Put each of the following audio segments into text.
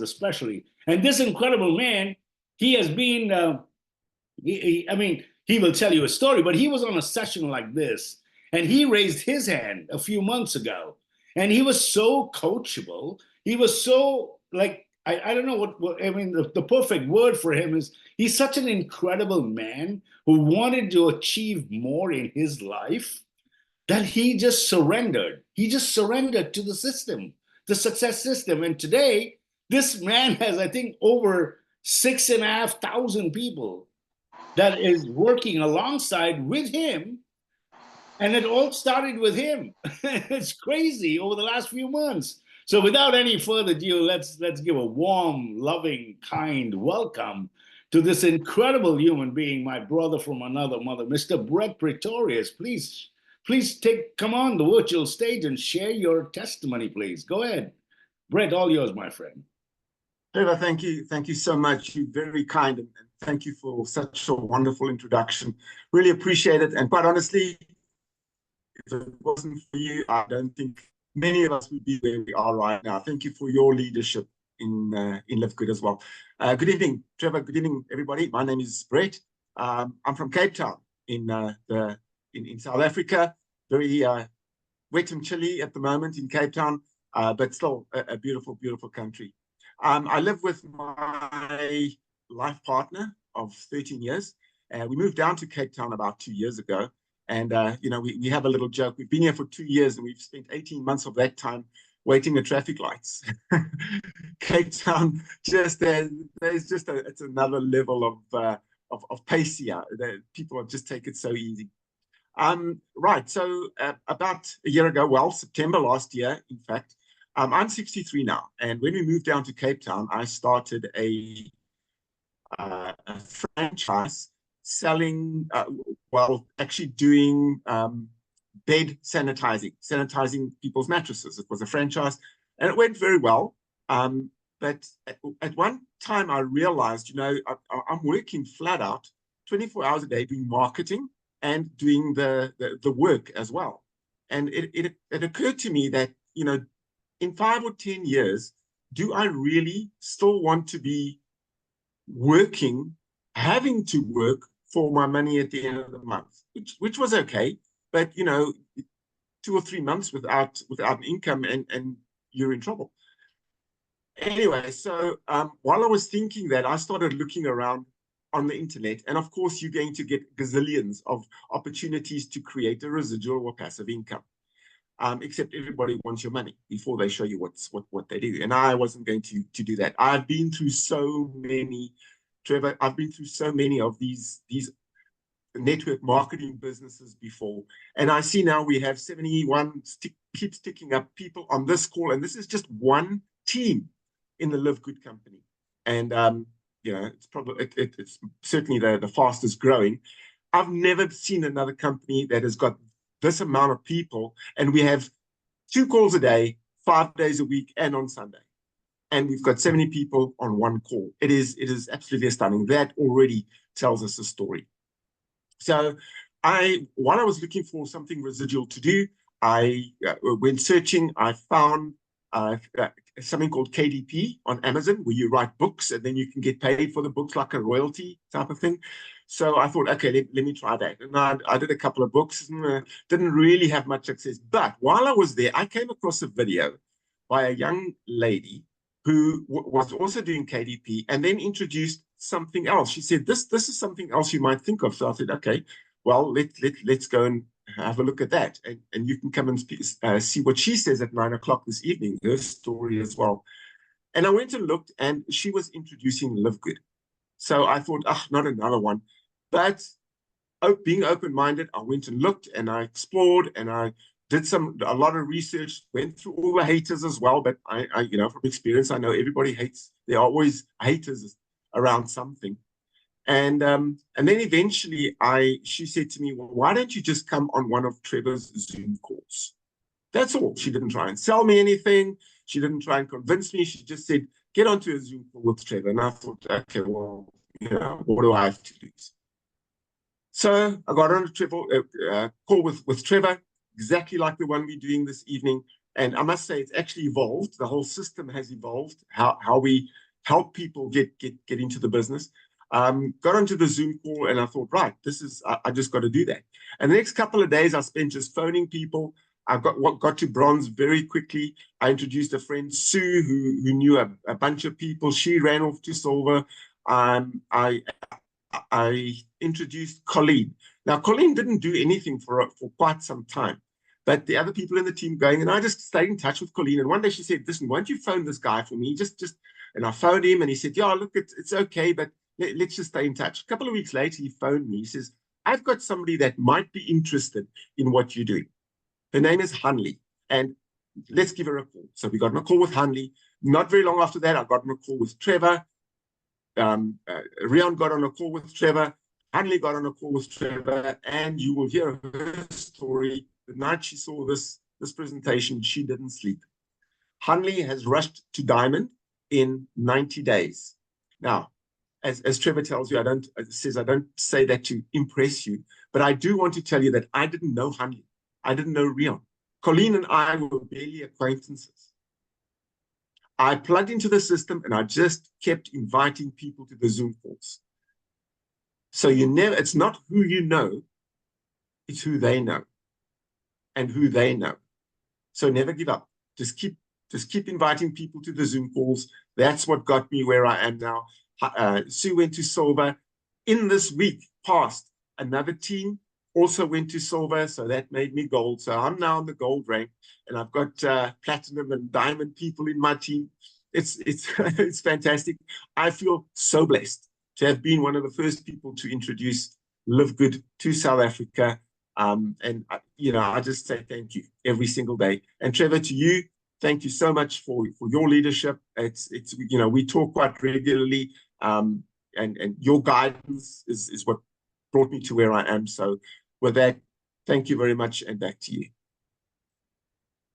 especially. And this incredible man, he has been, I mean, he will tell you a story, but he was on a session like this, and he raised his hand a few months ago, and he was so coachable. He was so like, I don't know what I mean, the perfect word for him is he's such an incredible man who wanted to achieve more in his life that he just surrendered. He just surrendered to the system, the success system. And today, this man has, I think, over 6,500 people that is working alongside with him. And it all started with him. It's crazy over the last few months. So without any further ado, let's give a warm, loving, kind welcome to this incredible human being, my brother from another mother, Mr. Brett Pretorius. Please come on the virtual stage and share your testimony, please. Go ahead. Brett, all yours, my friend. Trevor, thank you. Thank you so much. You're very kind, and thank you for such a wonderful introduction. Really appreciate it. And quite honestly, if it wasn't for you, I don't think many of us would be where we are right now. Thank you for your leadership in Live Good as well. Good evening, Trevor. Good evening, everybody. My name is Brett. I'm from Cape Town in South Africa. Very wet and chilly at the moment in Cape Town, but still a beautiful, beautiful country. I live with my life partner of 13 years. We moved down to Cape Town about 2 years ago. And, you know, we have a little joke. We've been here for 2 years, and we've spent 18 months of that time waiting at traffic lights. Cape Town, it's another level of pace here. People just take it so easy. Right, so about a year ago, well, September last year, in fact, I'm 63 now. And when we moved down to Cape Town, I started a franchise selling, actually doing bed sanitizing people's mattresses. It was a franchise, and it went very well. But at one time, I realized, you know, I'm working flat out 24 hours a day doing marketing and doing the work as well. And it occurred to me that, you know, in 5 or 10 years, do I really still want to be working, having to work for my money at the end of the month, which was okay, but, you know, 2 or 3 months without income and you're in trouble. Anyway, so while I was thinking that, I started looking around on the internet, and of course you're going to get gazillions of opportunities to create a residual or passive income. Except everybody wants your money before they show you what they do, and I wasn't going to do that. I've been through so many, Trevor. I've been through so many of these network marketing businesses before, and I see now we have 71 keeps ticking up people on this call, and this is just one team in the Live Good company, and you know, it's probably it's certainly the fastest growing. I've never seen another company that has got this amount of people, and we have 2 calls a day, 5 days a week, and on Sunday, and we've got 70 people on one call. It is absolutely stunning. That already tells us a story. So while I was looking for something residual to do, I went searching. I found something called KDP on Amazon, where you write books and then you can get paid for the books, like a royalty type of thing. So I thought, okay, let me try that. And I did a couple of books, and didn't really have much success. But while I was there, I came across a video by a young lady who was also doing KDP, and then introduced something else. She said, this is something else you might think of. So I said, okay, well, let's go and have a look at that. And you can come and see what she says at 9 o'clock this evening, her story as well. And I went and looked, and she was introducing Live Good. So I thought, not another one. But being open-minded, I went and looked, and I explored, and I did a lot of research, went through all the haters as well. But I you know, from experience, I know everybody hates. There are always haters around something. And then eventually she said to me, well, why don't you just come on one of Trevor's Zoom calls? That's all. She didn't try and sell me anything. She didn't try and convince me. She just said, get onto a Zoom call with Trevor. And I thought, okay, well, you know, what do I have to lose? So I got on a call with Trevor, exactly like the one we're doing this evening. And I must say, it's actually evolved. The whole system has evolved, how we help people get into the business. Got onto the Zoom call and I thought, right, I just got to do that. And the next couple of days I spent just phoning people. I got to bronze very quickly. I introduced a friend, Sue, who knew a bunch of people. She ran off to silver. I introduced Colleen. Now, Colleen didn't do anything for quite some time, but the other people in the team going, and I just stayed in touch with Colleen. And one day she said, listen, why don't you phone this guy for me? And I phoned him and he said, yeah, look, it's okay, but let's just stay in touch. A couple of weeks later, he phoned me. He says, I've got somebody that might be interested in what you're doing. Her name is Hanley, and let's give her a call. So we got on a call with Hanley. Not very long after that, I got on a call with Trevor. Rian got on a call with Trevor. Hanley got on a call with Trevor, and you will hear her story. The night she saw this presentation, she didn't sleep. Hanley has rushed to diamond in 90 days. Now, as Trevor tells you, I don't say that to impress you, but I do want to tell you that I didn't know Hanley. I didn't know Rian. Colleen and I were barely acquaintances. I plugged into the system and I just kept inviting people to the Zoom calls. So it's not who you know, it's who they know and who they know. So never give up. Just keep inviting people to the Zoom calls. That's what got me where I am now. Sue went to silver. In this week past, another team also went to silver, so that made me gold. So I'm now in the gold rank, and I've got platinum and diamond people in my team. It's it's fantastic. I feel so blessed to have been one of the first people to introduce Live Good to South Africa. And I just say thank you every single day. And Trevor, to you, thank you so much for your leadership. It's we talk quite regularly, and your guidance is what brought me to where I am. So with that, thank you very much, and back to you.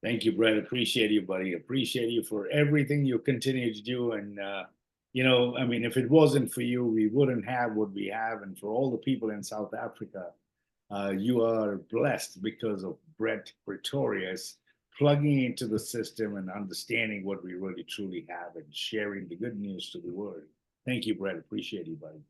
Thank you, Brett. Appreciate you, buddy. Appreciate you for everything you continue to do. And, if it wasn't for you, we wouldn't have what we have. And for all the people in South Africa, you are blessed because of Brett Pretorius plugging into the system and understanding what we really truly have and sharing the good news to the world. Thank you, Brett. Appreciate you, buddy.